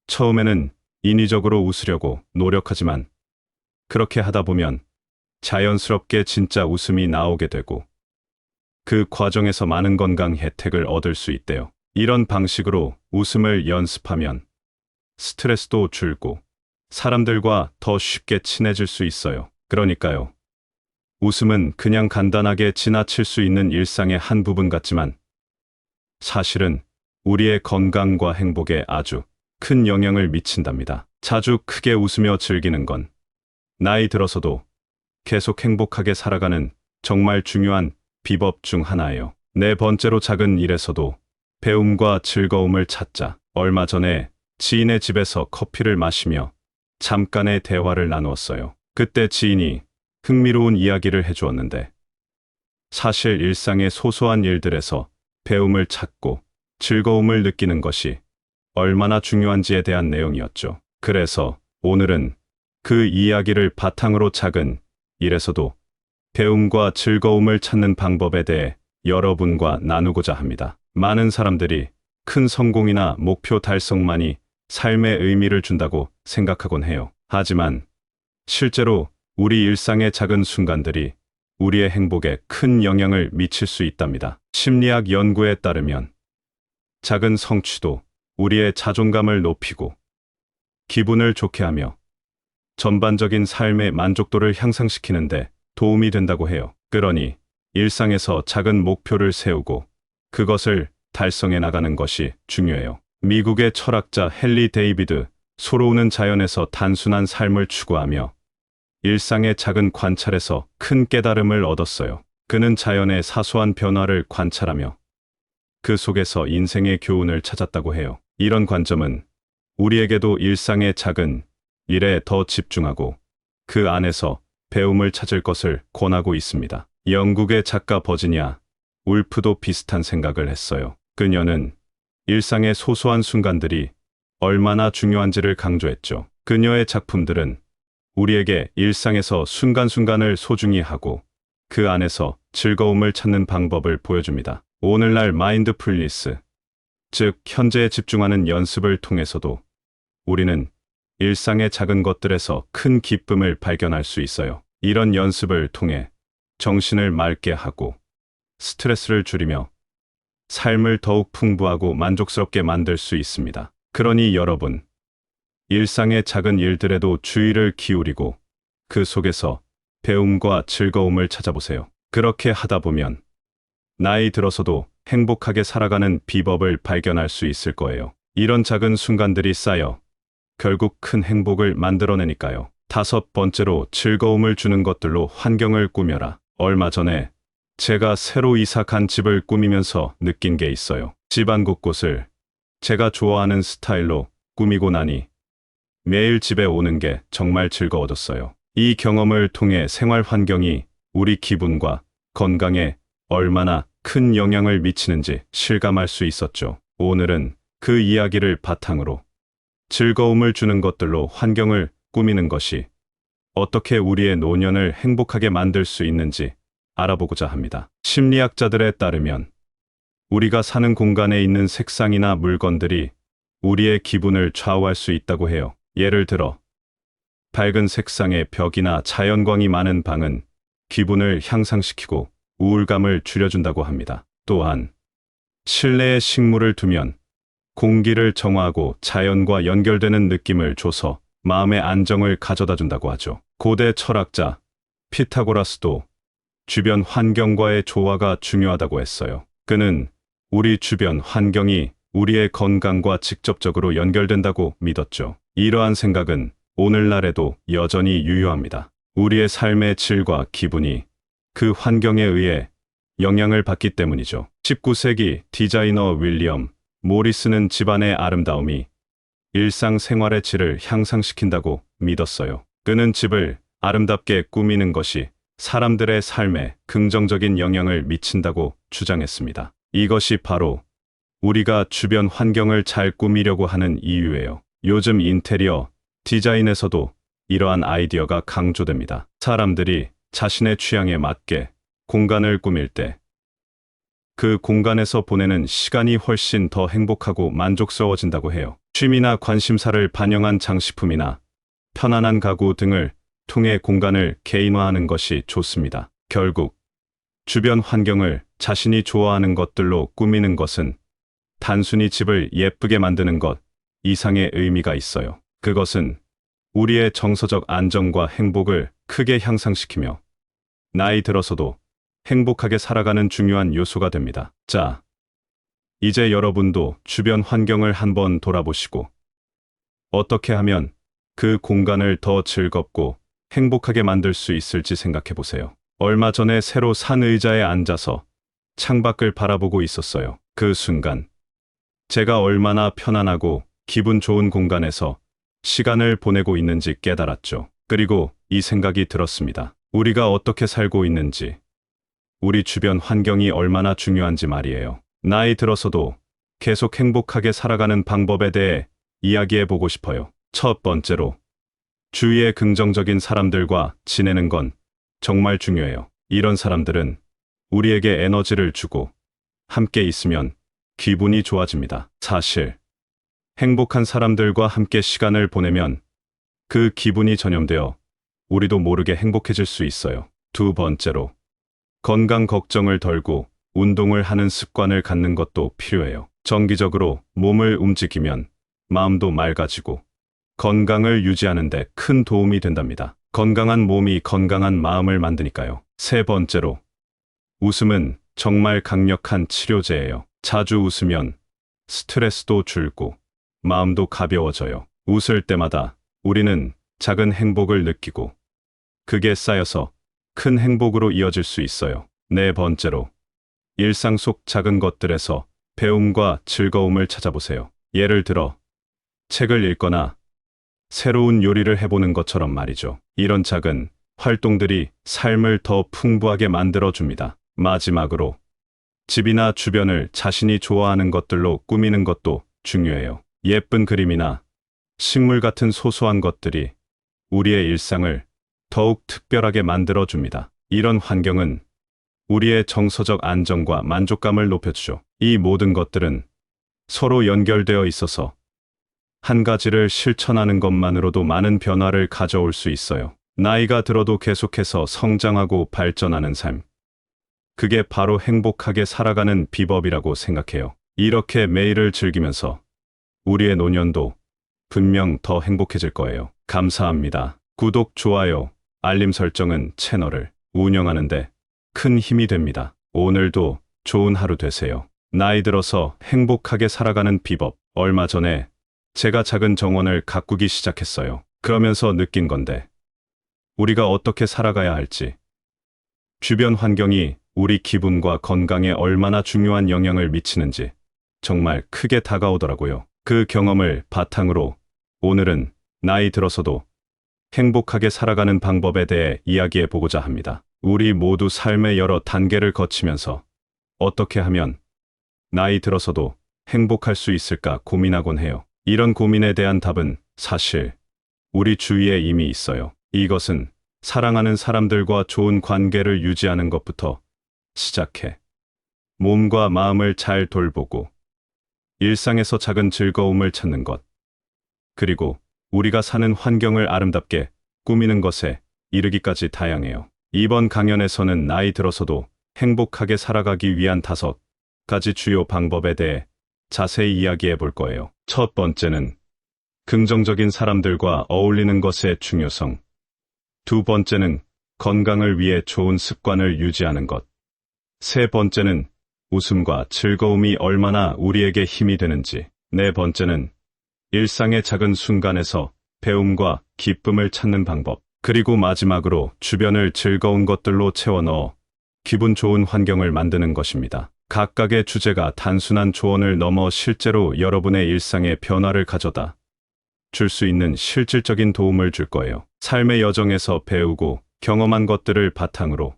처음에는 인위적으로 웃으려고 노력하지만 그렇게 하다 보면 자연스럽게 진짜 웃음이 나오게 되고 그 과정에서 많은 건강 혜택을 얻을 수 있대요. 이런 방식으로 웃음을 연습하면 스트레스도 줄고 사람들과 더 쉽게 친해질 수 있어요. 그러니까요. 웃음은 그냥 간단하게 지나칠 수 있는 일상의 한 부분 같지만 사실은 우리의 건강과 행복에 아주 큰 영향을 미친답니다. 자주 크게 웃으며 즐기는 건 나이 들어서도 계속 행복하게 살아가는 정말 중요한 비법 중 하나예요. 네 번째로, 작은 일에서도 배움과 즐거움을 찾자. 얼마 전에 지인의 집에서 커피를 마시며 잠깐의 대화를 나누었어요. 그때 지인이 흥미로운 이야기를 해주었는데 사실 일상의 소소한 일들에서 배움을 찾고 즐거움을 느끼는 것이 얼마나 중요한지에 대한 내용이었죠. 그래서 오늘은 그 이야기를 바탕으로 작은 일에서도 배움과 즐거움을 찾는 방법에 대해 여러분과 나누고자 합니다. 많은 사람들이 큰 성공이나 목표 달성만이 삶의 의미를 준다고 생각하곤 해요. 하지만 실제로 우리 일상의 작은 순간들이 우리의 행복에 큰 영향을 미칠 수 있답니다. 심리학 연구에 따르면 작은 성취도 우리의 자존감을 높이고 기분을 좋게 하며 전반적인 삶의 만족도를 향상시키는데 도움이 된다고 해요. 그러니 일상에서 작은 목표를 세우고 그것을 달성해 나가는 것이 중요해요. 미국의 철학자 헨리 데이비드 소로우는 자연에서 단순한 삶을 추구하며 일상의 작은 관찰에서 큰 깨달음을 얻었어요. 그는 자연의 사소한 변화를 관찰하며 그 속에서 인생의 교훈을 찾았다고 해요. 이런 관점은 우리에게도 일상의 작은 일에 더 집중하고 그 안에서 배움을 찾을 것을 권하고 있습니다. 영국의 작가 버지니아 울프도 비슷한 생각을 했어요. 그녀는 일상의 소소한 순간들이 얼마나 중요한지를 강조했죠. 그녀의 작품들은 우리에게 일상에서 순간순간을 소중히 하고 그 안에서 즐거움을 찾는 방법을 보여줍니다. 오늘날 마인드풀니스, 즉 현재에 집중하는 연습을 통해서도 우리는 일상의 작은 것들에서 큰 기쁨을 발견할 수 있어요. 이런 연습을 통해 정신을 맑게 하고 스트레스를 줄이며 삶을 더욱 풍부하고 만족스럽게 만들 수 있습니다. 그러니 여러분, 일상의 작은 일들에도 주의를 기울이고 그 속에서 배움과 즐거움을 찾아보세요. 그렇게 하다 보면 나이 들어서도 행복하게 살아가는 비법을 발견할 수 있을 거예요. 이런 작은 순간들이 쌓여 결국 큰 행복을 만들어내니까요. 5번째로 즐거움을 주는 것들로 환경을 꾸며라. 얼마 전에 제가 새로 이사 간 집을 꾸미면서 느낀 게 있어요. 집안 곳곳을 제가 좋아하는 스타일로 꾸미고 나니 매일 집에 오는 게 정말 즐거워졌어요. 이 경험을 통해 생활 환경이 우리 기분과 건강에 얼마나 큰 영향을 미치는지 실감할 수 있었죠. 오늘은 그 이야기를 바탕으로 즐거움을 주는 것들로 환경을 꾸미는 것이 어떻게 우리의 노년을 행복하게 만들 수 있는지 알아보고자 합니다. 심리학자들에 따르면 우리가 사는 공간에 있는 색상이나 물건들이 우리의 기분을 좌우할 수 있다고 해요. 예를 들어 밝은 색상의 벽이나 자연광이 많은 방은 기분을 향상시키고 우울감을 줄여준다고 합니다. 또한 실내에 식물을 두면 공기를 정화하고 자연과 연결되는 느낌을 줘서 마음의 안정을 가져다 준다고 하죠. 고대 철학자 피타고라스도 주변 환경과의 조화가 중요하다고 했어요. 그는 우리 주변 환경이 우리의 건강과 직접적으로 연결된다고 믿었죠. 이러한 생각은 오늘날에도 여전히 유효합니다. 우리의 삶의 질과 기분이 그 환경에 의해 영향을 받기 때문이죠. 19세기 디자이너 윌리엄 모리스는 집안의 아름다움이 일상생활의 질을 향상시킨다고 믿었어요. 그는 집을 아름답게 꾸미는 것이 사람들의 삶에 긍정적인 영향을 미친다고 주장했습니다. 이것이 바로 우리가 주변 환경을 잘 꾸미려고 하는 이유예요. 요즘 인테리어 디자인에서도 이러한 아이디어가 강조됩니다. 사람들이 자신의 취향에 맞게 공간을 꾸밀 때 그 공간에서 보내는 시간이 훨씬 더 행복하고 만족스러워진다고 해요. 취미나 관심사를 반영한 장식품이나 편안한 가구 등을 통해 공간을 개인화하는 것이 좋습니다. 결국 주변 환경을 자신이 좋아하는 것들로 꾸미는 것은 단순히 집을 예쁘게 만드는 것 이상의 의미가 있어요. 그것은 우리의 정서적 안정과 행복을 크게 향상시키며 나이 들어서도 행복하게 살아가는 중요한 요소가 됩니다. 자, 이제 여러분도 주변 환경을 한번 돌아보시고 어떻게 하면 그 공간을 더 즐겁고 행복하게 만들 수 있을지 생각해 보세요. 얼마 전에 새로 산 의자에 앉아서 창밖을 바라보고 있었어요. 그 순간 제가 얼마나 편안하고 기분 좋은 공간에서 시간을 보내고 있는지 깨달았죠. 그리고 이 생각이 들었습니다. 우리가 어떻게 살고 있는지, 우리 주변 환경이 얼마나 중요한지 말이에요. 나이 들어서도 계속 행복하게 살아가는 방법에 대해 이야기해 보고 싶어요. 첫 번째로, 주위의 긍정적인 사람들과 지내는 건 정말 중요해요. 이런 사람들은 우리에게 에너지를 주고 함께 있으면 기분이 좋아집니다. 사실, 행복한 사람들과 함께 시간을 보내면 그 기분이 전염되어 우리도 모르게 행복해질 수 있어요. 두 번째로, 건강 걱정을 덜고 운동을 하는 습관을 갖는 것도 필요해요. 정기적으로 몸을 움직이면 마음도 맑아지고 건강을 유지하는 데 큰 도움이 된답니다. 건강한 몸이 건강한 마음을 만드니까요. 세 번째로, 웃음은 정말 강력한 치료제예요. 자주 웃으면 스트레스도 줄고 마음도 가벼워져요. 웃을 때마다 우리는 작은 행복을 느끼고 그게 쌓여서 큰 행복으로 이어질 수 있어요. 네 번째로, 일상 속 작은 것들에서 배움과 즐거움을 찾아보세요. 예를 들어 책을 읽거나 새로운 요리를 해보는 것처럼 말이죠. 이런 작은 활동들이 삶을 더 풍부하게 만들어줍니다. 마지막으로, 집이나 주변을 자신이 좋아하는 것들로 꾸미는 것도 중요해요. 예쁜 그림이나 식물 같은 소소한 것들이 우리의 일상을 더욱 특별하게 만들어줍니다. 이런 환경은 우리의 정서적 안정과 만족감을 높여주죠. 이 모든 것들은 서로 연결되어 있어서 한 가지를 실천하는 것만으로도 많은 변화를 가져올 수 있어요. 나이가 들어도 계속해서 성장하고 발전하는 삶. 그게 바로 행복하게 살아가는 비법이라고 생각해요. 이렇게 매일을 즐기면서 우리의 노년도 분명 더 행복해질 거예요. 감사합니다. 구독, 좋아요, 알림 설정은 채널을 운영하는데 큰 힘이 됩니다. 오늘도 좋은 하루 되세요. 나이 들어서 행복하게 살아가는 비법. 얼마 전에 제가 작은 정원을 가꾸기 시작했어요. 그러면서 느낀 건데, 우리가 어떻게 살아가야 할지, 주변 환경이 우리 기분과 건강에 얼마나 중요한 영향을 미치는지 정말 크게 다가오더라고요. 그 경험을 바탕으로 오늘은 나이 들어서도 행복하게 살아가는 방법에 대해 이야기해 보고자 합니다. 우리 모두 삶의 여러 단계를 거치면서 어떻게 하면 나이 들어서도 행복할 수 있을까 고민하곤 해요. 이런 고민에 대한 답은 사실 우리 주위에 이미 있어요. 이것은 사랑하는 사람들과 좋은 관계를 유지하는 것부터 시작해 몸과 마음을 잘 돌보고 일상에서 작은 즐거움을 찾는 것, 그리고 우리가 사는 환경을 아름답게 꾸미는 것에 이르기까지 다양해요. 이번 강연에서는 나이 들어서도 행복하게 살아가기 위한 5가지 주요 방법에 대해 자세히 이야기해 볼 거예요. 첫 번째는 긍정적인 사람들과 어울리는 것의 중요성. 두 번째는 건강을 위해 좋은 습관을 유지하는 것. 세 번째는 웃음과 즐거움이 얼마나 우리에게 힘이 되는지. 네 번째는 일상의 작은 순간에서 배움과 기쁨을 찾는 방법. 그리고 마지막으로 주변을 즐거운 것들로 채워 넣어 기분 좋은 환경을 만드는 것입니다. 각각의 주제가 단순한 조언을 넘어 실제로 여러분의 일상에 변화를 가져다 줄 수 있는 실질적인 도움을 줄 거예요. 삶의 여정에서 배우고 경험한 것들을 바탕으로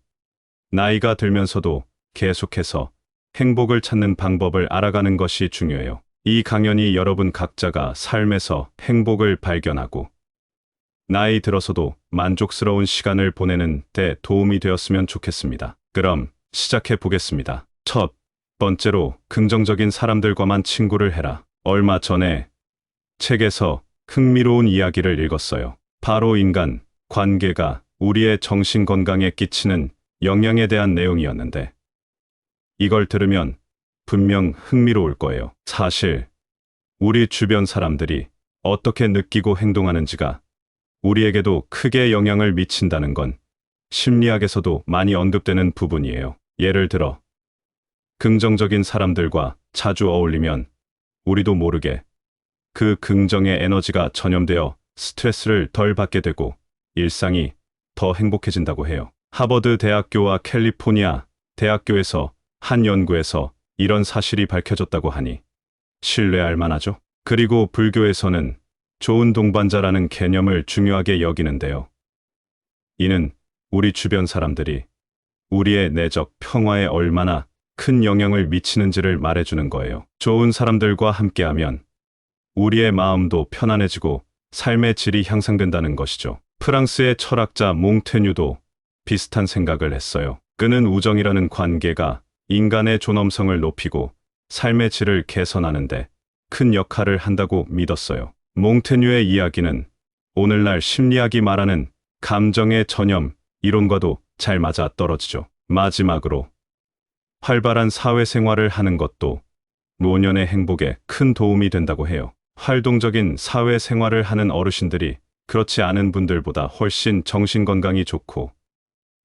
나이가 들면서도 계속해서 행복을 찾는 방법을 알아가는 것이 중요해요. 이 강연이 여러분 각자가 삶에서 행복을 발견하고 나이 들어서도 만족스러운 시간을 보내는 데 도움이 되었으면 좋겠습니다. 그럼 시작해 보겠습니다. 첫 번째로, 긍정적인 사람들과만 친구를 해라. 얼마 전에 책에서 흥미로운 이야기를 읽었어요. 바로 인간 관계가 우리의 정신 건강에 끼치는 영향에 대한 내용이었는데, 이걸 들으면 분명 흥미로울 거예요. 사실 우리 주변 사람들이 어떻게 느끼고 행동하는지가 우리에게도 크게 영향을 미친다는 건 심리학에서도 많이 언급되는 부분이에요. 예를 들어 긍정적인 사람들과 자주 어울리면 우리도 모르게 그 긍정의 에너지가 전염되어 스트레스를 덜 받게 되고 일상이 더 행복해진다고 해요. 하버드 대학교와 캘리포니아 대학교에서 한 연구에서 이런 사실이 밝혀졌다고 하니 신뢰할 만하죠. 그리고 불교에서는 좋은 동반자라는 개념을 중요하게 여기는데요. 이는 우리 주변 사람들이 우리의 내적 평화에 얼마나 큰 영향을 미치는지를 말해주는 거예요. 좋은 사람들과 함께하면 우리의 마음도 편안해지고 삶의 질이 향상된다는 것이죠. 프랑스의 철학자 몽테뉴도 비슷한 생각을 했어요. 그는 우정이라는 관계가 인간의 존엄성을 높이고 삶의 질을 개선하는데 큰 역할을 한다고 믿었어요. 몽테뉴의 이야기는 오늘날 심리학이 말하는 감정의 전염 이론과도 잘 맞아 떨어지죠. 마지막으로, 활발한 사회생활을 하는 것도 노년의 행복에 큰 도움이 된다고 해요. 활동적인 사회생활을 하는 어르신들이 그렇지 않은 분들보다 훨씬 정신건강이 좋고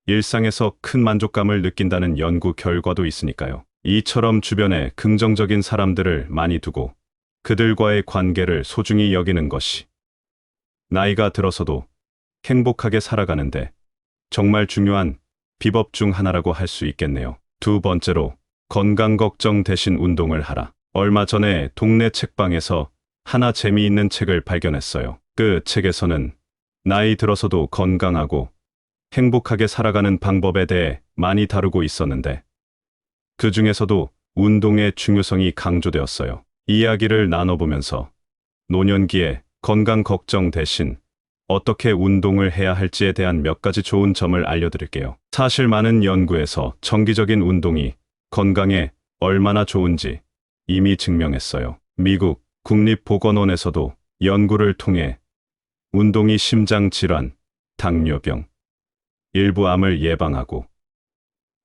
일상에서 큰 만족감을 느낀다는 연구 결과도 있으니까요. 이처럼 주변에 긍정적인 사람들을 많이 두고 그들과의 관계를 소중히 여기는 것이 나이가 들어서도 행복하게 살아가는데 정말 중요한 비법 중 하나라고 할 수 있겠네요. 두 번째로, 건강 걱정 대신 운동을 하라. 얼마 전에 동네 책방에서 하나 재미있는 책을 발견했어요. 그 책에서는 나이 들어서도 건강하고 행복하게 살아가는 방법에 대해 많이 다루고 있었는데 그 중에서도 운동의 중요성이 강조되었어요. 이야기를 나눠보면서 노년기에 건강 걱정 대신 어떻게 운동을 해야 할지에 대한 몇 가지 좋은 점을 알려드릴게요. 사실 많은 연구에서 정기적인 운동이 건강에 얼마나 좋은지 이미 증명했어요. 미국 국립보건원에서도 연구를 통해 운동이 심장 질환, 당뇨병, 일부 암을 예방하고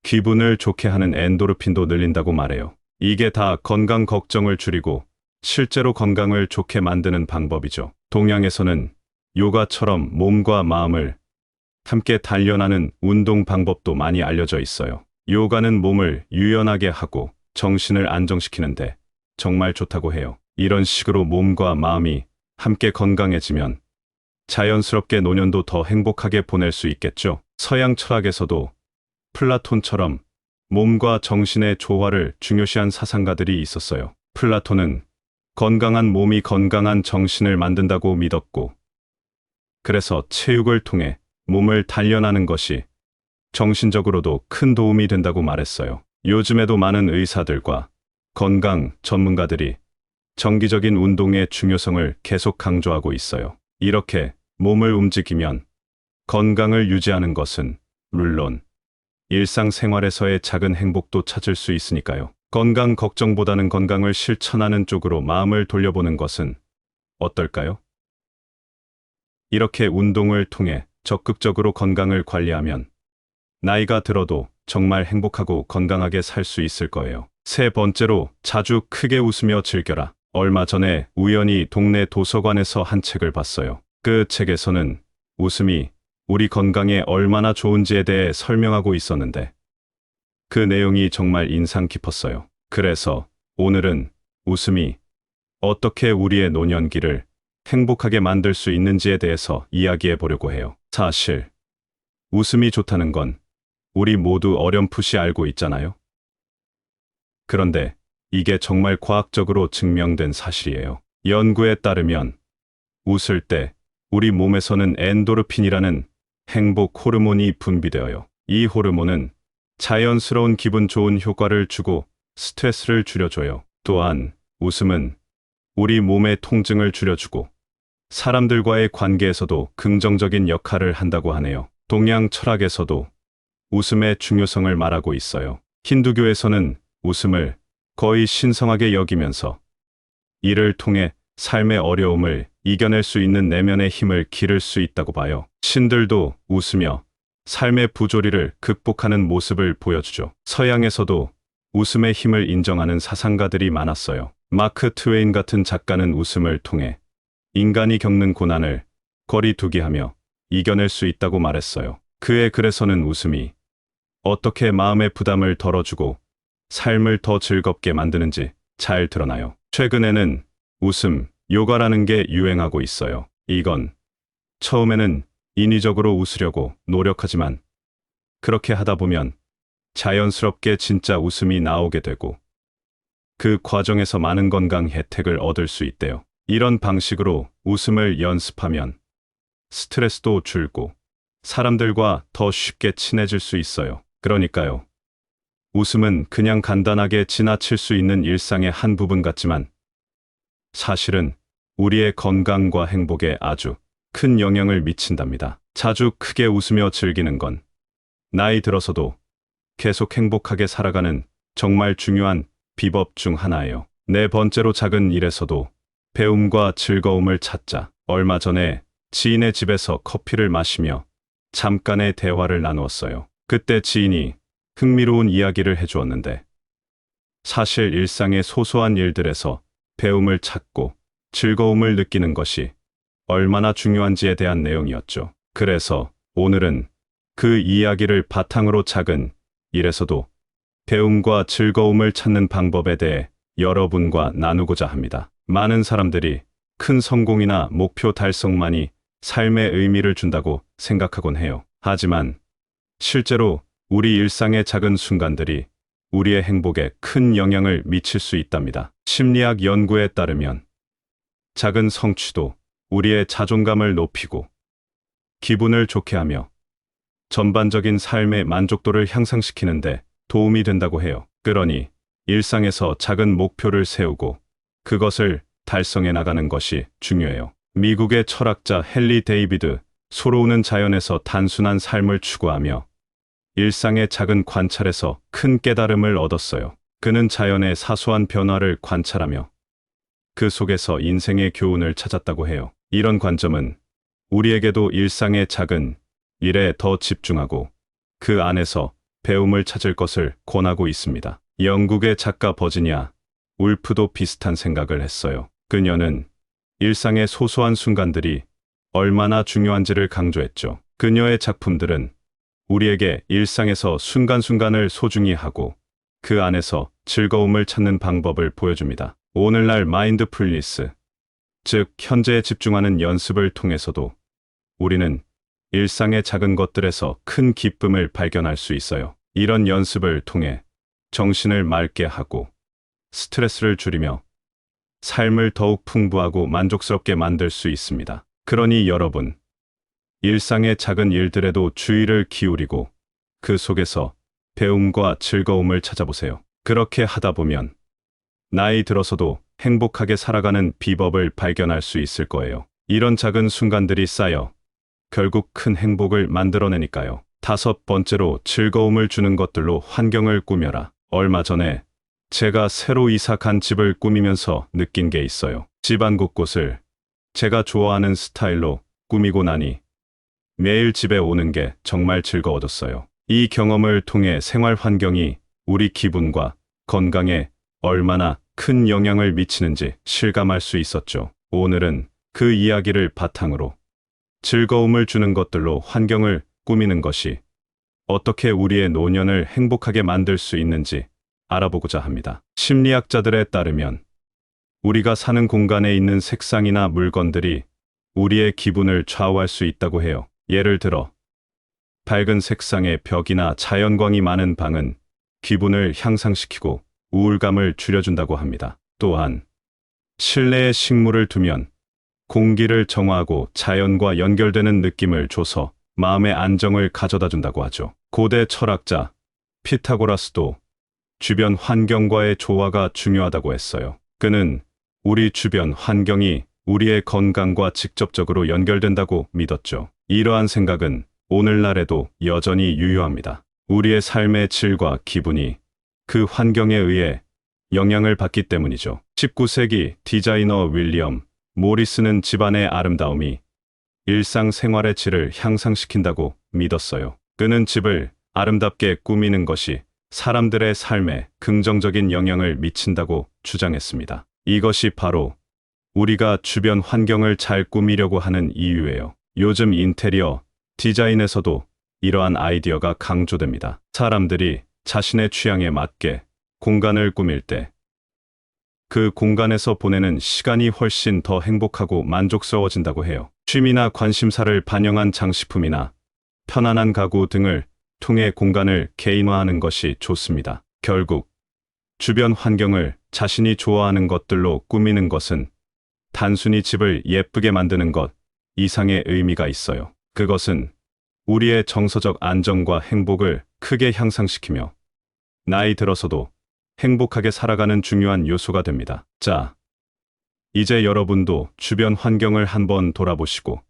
기분을 좋게 하는 엔도르핀도 늘린다고 말해요. 이게 다 건강 걱정을 줄이고 실제로 건강을 좋게 만드는 방법이죠. 동양에서는 요가처럼 몸과 마음을 함께 단련하는 운동 방법도 많이 알려져 있어요. 요가는 몸을 유연하게 하고 정신을 안정시키는데 정말 좋다고 해요. 이런 식으로 몸과 마음이 함께 건강해지면 자연스럽게 노년도 더 행복하게 보낼 수 있겠죠. 서양 철학에서도 플라톤처럼 몸과 정신의 조화를 중요시한 사상가들이 있었어요. 플라톤은 건강한 몸이 건강한 정신을 만든다고 믿었고, 그래서 체육을 통해 몸을 단련하는 것이 정신적으로도 큰 도움이 된다고 말했어요. 요즘에도 많은 의사들과 건강 전문가들이 정기적인 운동의 중요성을 계속 강조하고 있어요. 이렇게 몸을 움직이면 건강을 유지하는 것은 물론 일상생활에서의 작은 행복도 찾을 수 있으니까요. 건강 걱정보다는 건강을 실천하는 쪽으로 마음을 돌려보는 것은 어떨까요? 이렇게 운동을 통해 적극적으로 건강을 관리하면 나이가 들어도 정말 행복하고 건강하게 살 수 있을 거예요. 세 번째로, 자주 크게 웃으며 즐겨라. 얼마 전에 우연히 동네 도서관에서 한 책을 봤어요. 그 책에서는 웃음이 우리 건강에 얼마나 좋은지에 대해 설명하고 있었는데 그 내용이 정말 인상 깊었어요. 그래서 오늘은 웃음이 어떻게 우리의 노년기를 행복하게 만들 수 있는지에 대해서 이야기해 보려고 해요. 사실 웃음이 좋다는 건 우리 모두 어렴풋이 알고 있잖아요. 그런데 이게 정말 과학적으로 증명된 사실이에요. 연구에 따르면 웃을 때 우리 몸에서는 엔도르핀이라는 행복 호르몬이 분비되어요. 이 호르몬은 자연스러운 기분 좋은 효과를 주고 스트레스를 줄여줘요. 또한 웃음은 우리 몸의 통증을 줄여주고 사람들과의 관계에서도 긍정적인 역할을 한다고 하네요. 동양 철학에서도 웃음의 중요성을 말하고 있어요. 힌두교에서는 웃음을 거의 신성하게 여기면서 이를 통해 삶의 어려움을 이겨낼 수 있는 내면의 힘을 기를 수 있다고 봐요. 신들도 웃으며 삶의 부조리를 극복하는 모습을 보여주죠. 서양에서도 웃음의 힘을 인정하는 사상가들이 많았어요. 마크 트웨인 같은 작가는 웃음을 통해 인간이 겪는 고난을 거리두기하며 이겨낼 수 있다고 말했어요. 그의 글에서는 웃음이 어떻게 마음의 부담을 덜어주고 삶을 더 즐겁게 만드는지 잘 드러나요. 최근에는 웃음 요가라는 게 유행하고 있어요. 이건 처음에는 인위적으로 웃으려고 노력하지만 그렇게 하다 보면 자연스럽게 진짜 웃음이 나오게 되고 그 과정에서 많은 건강 혜택을 얻을 수 있대요. 이런 방식으로 웃음을 연습하면 스트레스도 줄고 사람들과 더 쉽게 친해질 수 있어요. 그러니까요. 웃음은 그냥 간단하게 지나칠 수 있는 일상의 한 부분 같지만 사실은 우리의 건강과 행복에 아주 큰 영향을 미친답니다. 자주 크게 웃으며 즐기는 건 나이 들어서도 계속 행복하게 살아가는 정말 중요한 비법 중 하나예요. 네 번째로, 작은 일에서도 배움과 즐거움을 찾자. 얼마 전에 지인의 집에서 커피를 마시며 잠깐의 대화를 나누었어요. 그때 지인이 흥미로운 이야기를 해주었는데 사실 일상의 소소한 일들에서 배움을 찾고 즐거움을 느끼는 것이 얼마나 중요한지에 대한 내용이었죠. 그래서 오늘은 그 이야기를 바탕으로 작은 일에서도 배움과 즐거움을 찾는 방법에 대해 여러분과 나누고자 합니다. 많은 사람들이 큰 성공이나 목표 달성만이 삶의 의미를 준다고 생각하곤 해요. 하지만 실제로 우리 일상의 작은 순간들이 우리의 행복에 큰 영향을 미칠 수 있답니다. 심리학 연구에 따르면 작은 성취도 우리의 자존감을 높이고 기분을 좋게 하며 전반적인 삶의 만족도를 향상시키는데 도움이 된다고 해요. 그러니 일상에서 작은 목표를 세우고 그것을 달성해 나가는 것이 중요해요. 미국의 철학자 헨리 데이비드 소로우는 자연에서 단순한 삶을 추구하며 일상의 작은 관찰에서 큰 깨달음을 얻었어요. 그는 자연의 사소한 변화를 관찰하며 그 속에서 인생의 교훈을 찾았다고 해요. 이런 관점은 우리에게도 일상의 작은 일에 더 집중하고 그 안에서 배움을 찾을 것을 권하고 있습니다. 영국의 작가 버지니아 울프도 비슷한 생각을 했어요. 그녀는 일상의 소소한 순간들이 얼마나 중요한지를 강조했죠. 그녀의 작품들은 우리에게 일상에서 순간순간을 소중히 하고 그 안에서 즐거움을 찾는 방법을 보여줍니다. 오늘날 마인드풀니스, 즉 현재에 집중하는 연습을 통해서도 우리는 일상의 작은 것들에서 큰 기쁨을 발견할 수 있어요. 이런 연습을 통해 정신을 맑게 하고 스트레스를 줄이며 삶을 더욱 풍부하고 만족스럽게 만들 수 있습니다. 그러니 여러분, 일상의 작은 일들에도 주의를 기울이고 그 속에서 배움과 즐거움을 찾아보세요. 그렇게 하다 보면 나이 들어서도 행복하게 살아가는 비법을 발견할 수 있을 거예요. 이런 작은 순간들이 쌓여 결국 큰 행복을 만들어내니까요. 5번째로 즐거움을 주는 것들로 환경을 꾸며라. 얼마 전에 제가 새로 이사 간 집을 꾸미면서 느낀 게 있어요. 집안 곳곳을 제가 좋아하는 스타일로 꾸미고 나니 매일 집에 오는 게 정말 즐거워졌어요. 이 경험을 통해 생활 환경이 우리 기분과 건강에 얼마나 큰 영향을 미치는지 실감할 수 있었죠. 오늘은 그 이야기를 바탕으로 즐거움을 주는 것들로 환경을 꾸미는 것이 어떻게 우리의 노년을 행복하게 만들 수 있는지 알아보고자 합니다. 심리학자들에 따르면 우리가 사는 공간에 있는 색상이나 물건들이 우리의 기분을 좌우할 수 있다고 해요. 예를 들어 밝은 색상의 벽이나 자연광이 많은 방은 기분을 향상시키고 우울감을 줄여준다고 합니다. 또한 실내에 식물을 두면 공기를 정화하고 자연과 연결되는 느낌을 줘서 마음의 안정을 가져다 준다고 하죠. 고대 철학자 피타고라스도 주변 환경과의 조화가 중요하다고 했어요. 그는 우리 주변 환경이 우리의 건강과 직접적으로 연결된다고 믿었죠. 이러한 생각은 오늘날에도 여전히 유효합니다. 우리의 삶의 질과 기분이 그 환경에 의해 영향을 받기 때문이죠. 19세기 디자이너 윌리엄 모리스는 집안의 아름다움이 일상생활의 질을 향상시킨다고 믿었어요. 그는 집을 아름답게 꾸미는 것이 사람들의 삶에 긍정적인 영향을 미친다고 주장했습니다. 이것이 바로 우리가 주변 환경을 잘 꾸미려고 하는 이유예요. 요즘 인테리어 디자인에서도 이러한 아이디어가 강조됩니다. 사람들이 자신의 취향에 맞게 공간을 꾸밀 때 그 공간에서 보내는 시간이 훨씬 더 행복하고 만족스러워진다고 해요. 취미나 관심사를 반영한 장식품이나 편안한 가구 등을 통해 공간을 개인화하는 것이 좋습니다. 결국 주변 환경을 자신이 좋아하는 것들로 꾸미는 것은 단순히 집을 예쁘게 만드는 것 이상의 의미가 있어요. 그것은 우리의 정서적 안정과 행복을 크게 향상시키며 나이 들어서도 행복하게 살아가는 중요한 요소가 됩니다. 자, 이제 여러분도 주변 환경을 한번 돌아보시고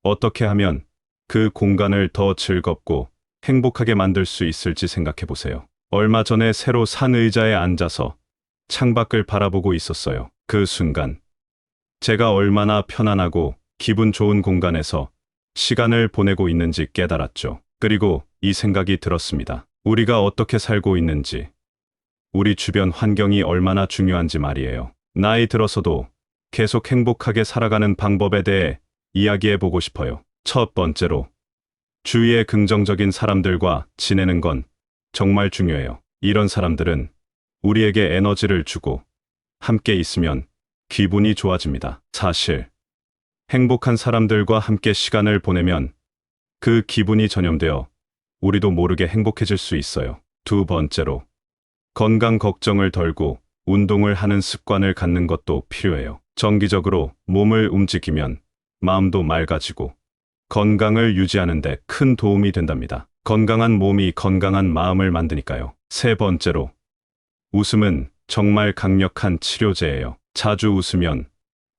어떻게 하면 그 공간을 더 즐겁고 행복하게 만들 수 있을지 생각해 보세요. 얼마 전에 새로 산 의자에 앉아서 창밖을 바라보고 있었어요. 그 순간 제가 얼마나 편안하고 기분 좋은 공간에서 시간을 보내고 있는지 깨달았죠. 그리고 이 생각이 들었습니다. 우리가 어떻게 살고 있는지, 우리 주변 환경이 얼마나 중요한지 말이에요. 나이 들어서도 계속 행복하게 살아가는 방법에 대해 이야기해 보고 싶어요. 첫 번째로, 주위의 긍정적인 사람들과 지내는 건 정말 중요해요. 이런 사람들은 우리에게 에너지를 주고 함께 있으면 기분이 좋아집니다. 사실, 행복한 사람들과 함께 시간을 보내면 그 기분이 전염되어 우리도 모르게 행복해질 수 있어요. 두 번째로, 건강 걱정을 덜고 운동을 하는 습관을 갖는 것도 필요해요. 정기적으로 몸을 움직이면 마음도 맑아지고 건강을 유지하는 데 큰 도움이 된답니다. 건강한 몸이 건강한 마음을 만드니까요. 세 번째로, 웃음은 정말 강력한 치료제예요. 자주 웃으면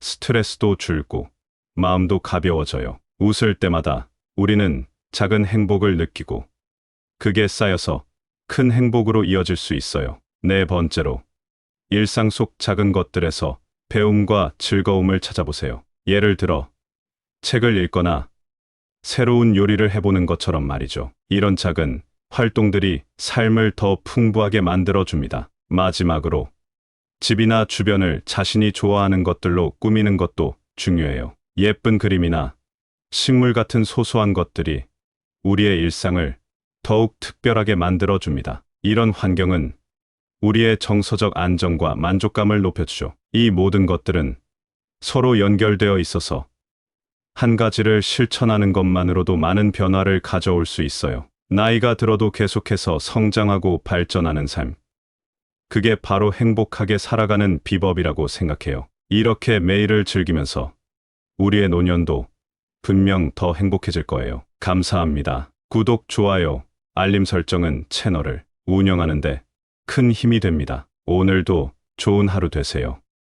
스트레스도 줄고 마음도 가벼워져요. 웃을 때마다 우리는 작은 행복을 느끼고 그게 쌓여서 큰 행복으로 이어질 수 있어요. 네 번째로, 일상 속 작은 것들에서 배움과 즐거움을 찾아보세요. 예를 들어, 책을 읽거나 새로운 요리를 해보는 것처럼 말이죠. 이런 작은 활동들이 삶을 더 풍부하게 만들어줍니다. 마지막으로, 집이나 주변을 자신이 좋아하는 것들로 꾸미는 것도 중요해요. 예쁜 그림이나 식물 같은 소소한 것들이 우리의 일상을 더욱 특별하게 만들어줍니다. 이런 환경은 우리의 정서적 안정과 만족감을 높여주죠. 이 모든 것들은 서로 연결되어 있어서 한 가지를 실천하는 것만으로도 많은 변화를 가져올 수 있어요. 나이가 들어도 계속해서 성장하고 발전하는 삶. 그게 바로 행복하게 살아가는 비법이라고 생각해요. 이렇게 매일을 즐기면서 우리의 노년도 분명 더 행복해질 거예요. 감사합니다. 구독, 좋아요, 알림 설정은 채널을 운영하는데 큰 힘이 됩니다. 오늘도 좋은 하루 되세요.